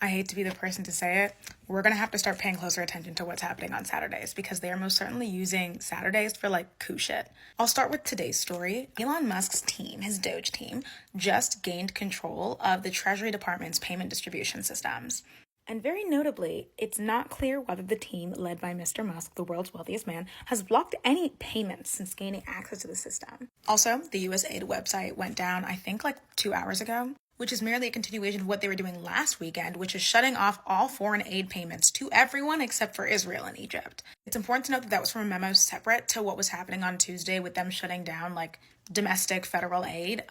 I hate to be the person to say it, we're going to have to start paying closer attention to what's happening on Saturdays because they are most certainly using Saturdays for like coup shit. I'll start with today's story. Elon Musk's team, his Doge team, just gained control of the Treasury Department's payment distribution systems. And very notably, it's not clear whether the team, led by Mr. Musk, the world's wealthiest man, has blocked any payments since gaining access to the system. Also, the USAID website went down, I think, like 2 hours ago, which is merely a continuation of what they were doing last weekend, which is shutting off all foreign aid payments to everyone except for Israel and Egypt. It's important to note that that was from a memo separate to what was happening on Tuesday with them shutting down, like, domestic federal aid.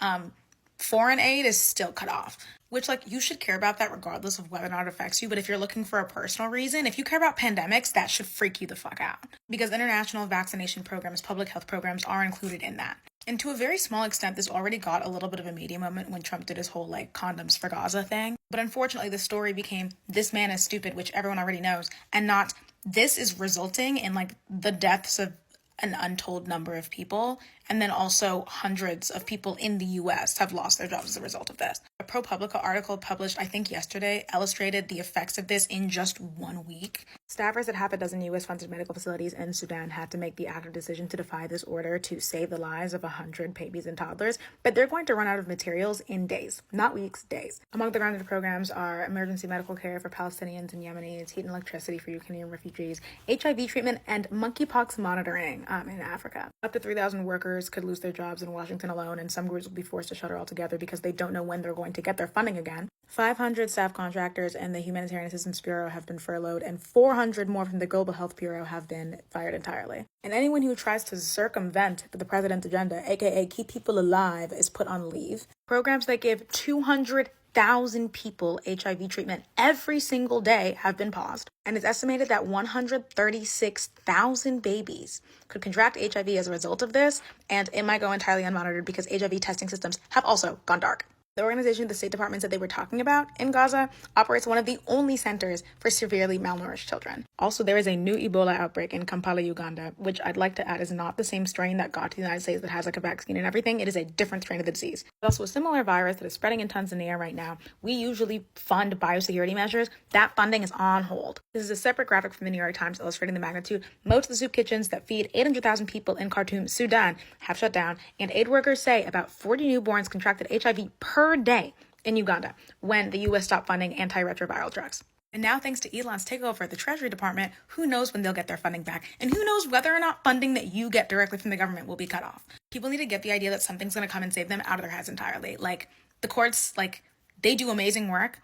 Foreign aid is still cut off, which, like, you should care about that regardless of whether or not it affects you. But if you're looking for a personal reason, if you care about pandemics, that should freak you the fuck out because international vaccination programs, public health programs are included in that. And to a very small extent, this already got a little bit of a media moment when Trump did his whole, like, condoms for Gaza thing. But unfortunately, the story became, this man is stupid, which everyone already knows, and not, this is resulting in, like, the deaths of an untold number of people, and then also hundreds of people in the US have lost their jobs as a result of this. A ProPublica article published, I think yesterday, illustrated the effects of this in just 1 week. Staffers at half a dozen US-funded medical facilities in Sudan had to make the active decision to defy this order to save the lives of 100 babies and toddlers, but they're going to run out of materials in days, not weeks, days. Among the grounded programs are emergency medical care for Palestinians and Yemenis, heat and electricity for Ukrainian refugees, HIV treatment, and monkeypox monitoring in Africa. Up to 3,000 workers could lose their jobs in Washington alone, and some groups will be forced to shutter altogether because they don't know when they're going to get their funding again. 500 staff contractors in the Humanitarian Assistance Bureau have been furloughed, and 400 more from the Global Health Bureau have been fired entirely. And anyone who tries to circumvent the president's agenda, aka keep people alive, is put on leave. Programs that give 200,000 people HIV treatment every single day have been paused, and it's estimated that 136,000 babies could contract HIV as a result of this, and it might go entirely unmonitored because HIV testing systems have also gone dark. The organization the State Department said they were talking about in Gaza operates one of the only centers for severely malnourished children. Also, there is a new Ebola outbreak in Kampala, Uganda, which I'd like to add is not the same strain that got to the United States that has like a vaccine and everything. It is a different strain of the disease. There's also a similar virus that is spreading in Tanzania right now. We usually fund biosecurity measures. That funding is on hold. This is a separate graphic from the New York Times illustrating the magnitude. Most of the soup kitchens that feed 800,000 people in Khartoum, Sudan, have shut down, and aid workers say about 40 newborns contracted HIV per day in Uganda when the U.S. stopped funding antiretroviral drugs. And now, thanks to Elon's takeover of the Treasury Department, who knows when they'll get their funding back, and who knows whether or not funding that you get directly from the government will be cut off. People need to get the idea that something's going to come and save them out of their heads entirely. Like, the courts, like, they do amazing work.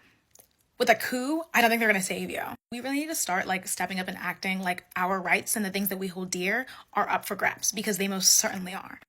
With a coup, I don't think they're going to save you. We really need to start, like, stepping up and acting like our rights and the things that we hold dear are up for grabs, because they most certainly are.